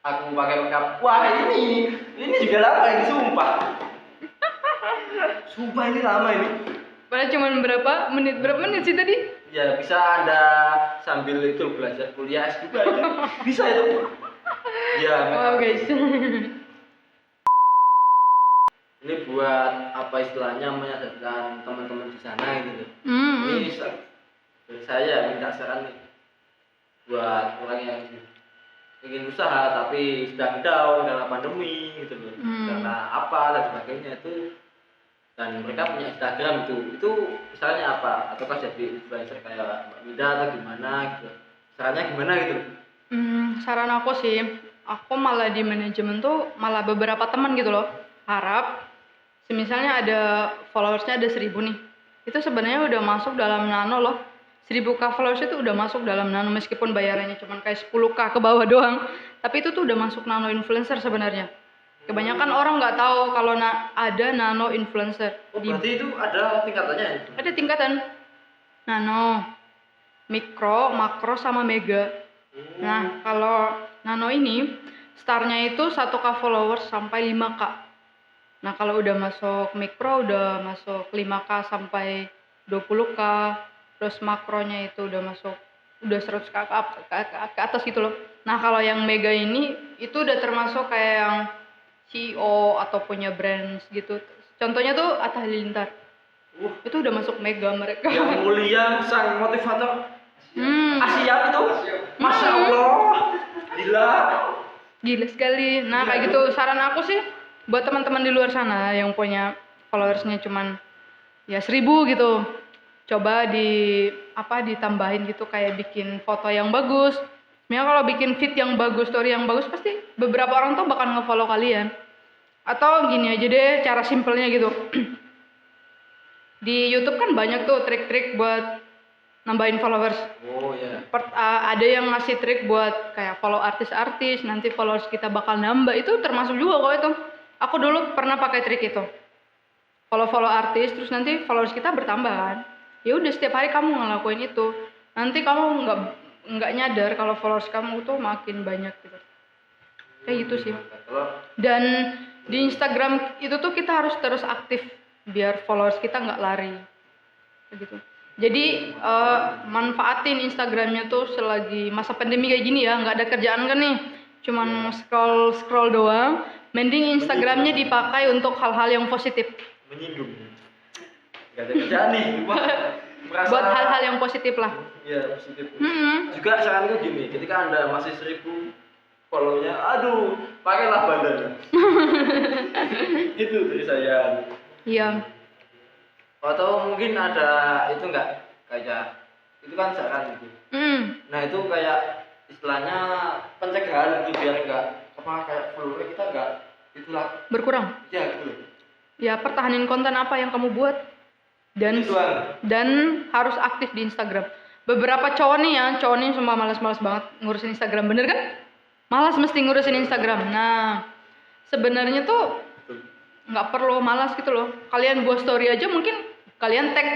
Aku pakai makeup. Wah, ini juga lama ini, sumpah. Sumpah ini lama ini. Padahal cuma berapa menit sih tadi? Ya bisa Anda sambil itu belajar kuliah S2 itu. Bisa itu. Ya, Wow guys. ini buat apa istilahnya, menyadarkan teman-teman di sana gitu. Ini dari saya minta saran nih buat orang yang ingin usaha tapi sedang down karena pandemi gitu loh, karena apa dan sebagainya itu, dan mereka punya Instagram itu misalnya apa, ataukah jadi influencer kayak Mbak Mida atau gimana gitu, sarannya gimana gitu? Saran aku sih, aku malah di manajemen tuh malah beberapa teman gitu loh harap, misalnya ada followersnya ada 1000 nih, itu sebenarnya udah masuk dalam nano loh. 1000k followers itu udah masuk dalam nano, meskipun bayarannya cuma kayak 10k ke bawah doang, tapi itu tuh udah masuk nano influencer sebenarnya. Kebanyakan orang nggak tahu kalau ada nano influencer. Oh, berarti itu ada tingkatannya ya? Ada tingkatan nano, mikro, makro, sama mega. Nah, kalau nano ini startnya itu 1k followers sampai 5k. Nah, kalau udah masuk mikro udah masuk 5k sampai 20k. Terus makronya itu udah masuk udah 100 ke atas gitu loh. Nah, kalau yang mega ini itu udah termasuk kayak yang CEO atau punya brands gitu. Contohnya tuh Atta Halilintar. Itu udah masuk mega mereka. Yang mulia sang motivator Asia itu. Masya Allah. Gila sekali. Nah, kayak gitu saran aku sih buat teman-teman di luar sana yang punya followersnya cuman ya 1000 gitu. Coba ditambahin gitu, kayak bikin foto yang bagus. Sebenarnya kalau bikin feed yang bagus, story yang bagus, pasti beberapa orang tuh bakal nge-follow kalian. Atau gini aja deh, cara simpelnya gitu. Di YouTube kan banyak tuh trik-trik buat nambahin followers. Oh ya. Ada yang ngasih trik buat kayak follow artis-artis, nanti followers kita bakal nambah. Itu termasuk juga kok itu. Aku dulu pernah pakai trik itu. Follow artis, terus nanti followers kita bertambah kan. Ya udah, setiap hari kamu ngelakuin itu, nanti kamu nggak nyadar kalau followers kamu tuh makin banyak gitu. Kayak gitu sih. Dan di Instagram itu tuh kita harus terus aktif biar followers kita nggak lari kayak gitu. Jadi manfaatin Instagramnya tuh selagi masa pandemi kayak gini ya, nggak ada kerjaan kan nih, cuman scroll doang. Mending Instagramnya dipakai untuk hal-hal yang positif. Menyinggung. Gak ada kerjaan nih, merasa Buat hal-hal yang positif lah. Iya, positif. Juga saranku gini, ketika Anda masih 1000 follow-nya, aduh, pakailah bandana. Itu dari saya. Iya. Atau mungkin ada itu enggak, kayak itu kan saran gitu. Nah, itu kayak istilahnya pencegahan gitu, biar enggak kayak follower kita enggak itulah Berkurang. ya gitu. Ya, pertahanin konten apa yang kamu buat. Dan harus aktif di Instagram. Beberapa cowok nih semua malas banget ngurusin Instagram, bener kan? Malas mesti ngurusin Instagram. Nah, sebenarnya tuh nggak perlu malas gitu loh. Kalian buat story aja, mungkin kalian tag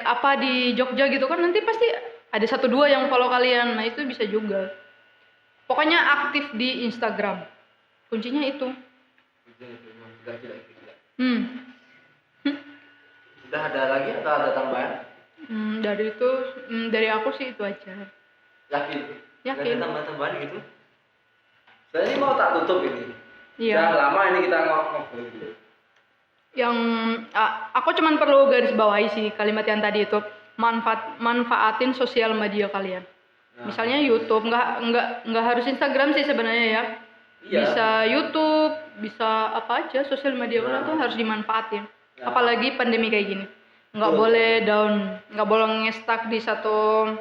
apa di Jogja gitu kan, nanti pasti ada 1-2 yang follow kalian. Nah, itu bisa juga. Pokoknya aktif di Instagram. Kuncinya itu. Udah ada lagi atau ada tambahan? Dari aku sih itu aja. Yakin? Yakin. Ada tambahan gitu? Saya ini mau tak tutup ini. Iya. Udah lama ini kita ngobrol gitu. Yang aku cuman perlu garis bawahi sih kalimat yang tadi itu, manfaatin sosial media kalian. Nah. Misalnya YouTube, nggak harus Instagram sih sebenarnya ya. Iya. Bisa YouTube, bisa apa aja sosial media Nah. orang tuh harus dimanfaatin. Nah. Apalagi pandemi kayak gini. Nggak Betul. boleh down, nggak boleh ngestak di satu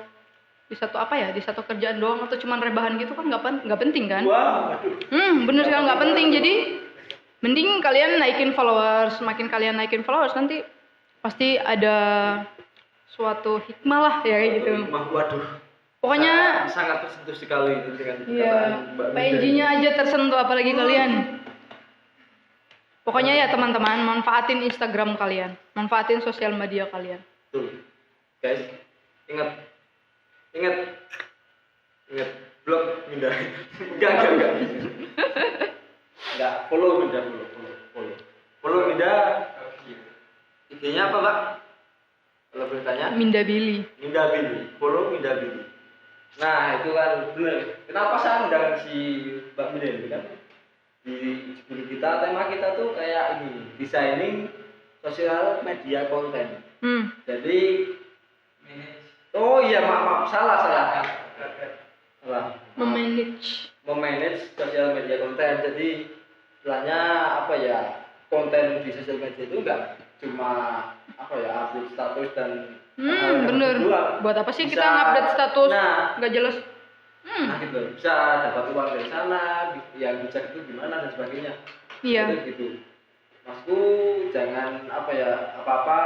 apa ya, di satu kerjaan doang atau cuman rebahan gitu kan nggak penting kan? Wah, aduh. Bener sekali nggak penting. Jadi mending kalian naikin followers, makin kalian naikin followers nanti pasti ada suatu hikmah lah ya kayak gitu. Waduh. Pokoknya sangat tersentuh sekali itu dengan iya, perkataan Mbak Mida. PNG-nya aja tersentuh apalagi kalian. Pokoknya ya teman-teman, manfaatin Instagram kalian, manfaatin sosial media kalian. Tuh, guys, ingat blog Mida. Enggak. Enggak, follow Mida, follow Mida. IG-nya apa, Mbak? Kalau boleh tanya? Minda Billy. Minda Billy, follow Minda Billy. Nah itu kan bener. Kenapa saya undang si Mbak Minda ini kan? Di guru kita, tema kita tuh kayak ini, designing sosial media konten. Jadi, oh iya maaf, salah. Memanage sosial media konten. Jadi istilahnya apa ya, konten di sosial media itu enggak cuma apa ya, update status dan Bener. Buat apa sih kita ngupdate status? Nggak jelas. Nah gitu, bisa dapat uang dari sana, yang bijak itu gimana dan sebagainya. Iya. Itu gitu. Masku jangan apa ya, apa-apa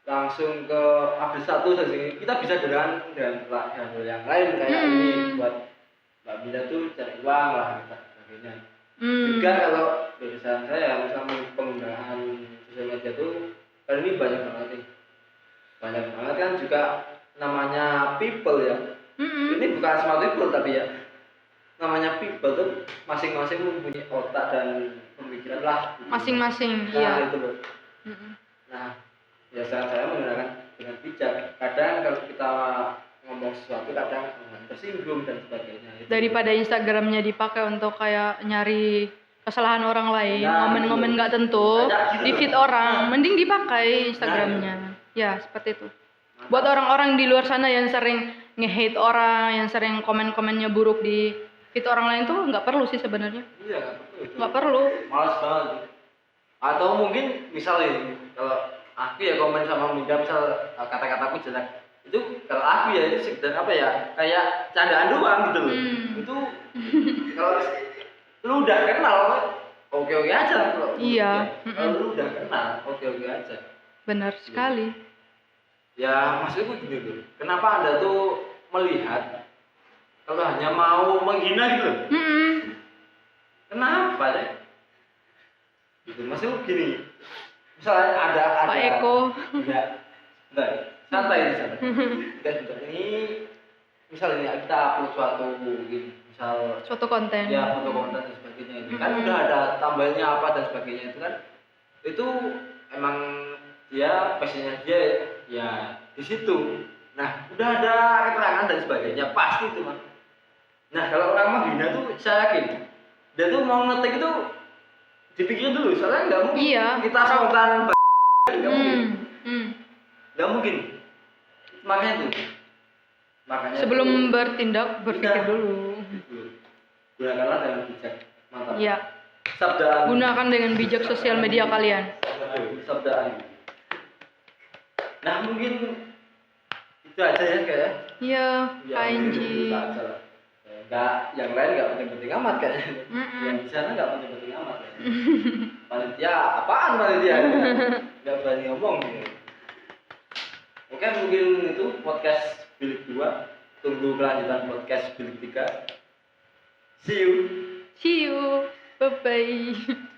langsung ke update status aja. Kita bisa dengan hal yang lain kayak ini buat Mbak Bila tuh cari uang lah dan sebagainya. Juga kalau dari saya misalnya penggunaan sosial media tuh kali ini banyak banget kan, juga namanya people ya. Ini bukan smart people tapi ya namanya people tuh masing-masing mempunyai otak dan pemikiran lah masing-masing. Nah, Iya. itu loh. Nah ya saya menggunakan dengan bijak. Kadang kalau kita ngomong sesuatu kadang tersinggung dan sebagainya itu. Daripada Instagramnya dipakai untuk kayak nyari kesalahan orang lain, Nah, ngomen-ngomen nggak tentu Kayak gitu di feed loh. orang, mending dipakai Instagramnya. Ya seperti itu. Buat orang-orang di luar sana yang sering nge-hate orang, yang sering komen-komennya buruk di feed orang lain tuh nggak perlu sih sebenarnya. Iya nggak perlu. Nggak perlu. Malas banget. Atau mungkin misalnya kalau aku ya komen sama Minda misal kata-kataku jelek, itu kalau aku ya itu sekedar apa ya, kayak candaan doang gitu loh. Itu kalau lu udah kenal oke aja kalau Iya. kalau lu udah kenal oke aja. Benar sekali. Ya maksudku gini loh, kenapa Anda tuh melihat kalau hanya mau menghina gitu loh? Kenapa deh? Gitu, maksudku gini, misalnya ada Pak Eko. Enggak, santai ini misalnya kita upload suatu mungkin misal Suatu konten. ya foto konten dan sebagainya itu kan udah ada tambahannya apa dan sebagainya itu kan, itu emang dia passionnya dia ya di situ. Nah udah ada keterangan dan sebagainya pasti itu mah. Nah kalau orang menghina tuh saya yakin dia tuh mau ngetik itu dipikir dulu, soalnya nggak mungkin kita spontan nggak mungkin. Nggak mungkin. Makanya sebelum bertindak berpikir dulu. Gunakanlah dengan bijak. Mantap. Iya. Sabda. Gunakan dengan bijak sosial media kalian. Sabda. Nah mungkin itu aja ya kayaknya. Iya, KNG. Enggak, yang lain nggak penting-penting amat kayaknya. Yang di sana nggak penting-penting amat. Panitia apaan panitia? Nggak berani ngomong. Ya. Oke, mungkin itu podcast bilik 2. Tunggu kelanjutan podcast bilik 3. See you. See you. Bye bye.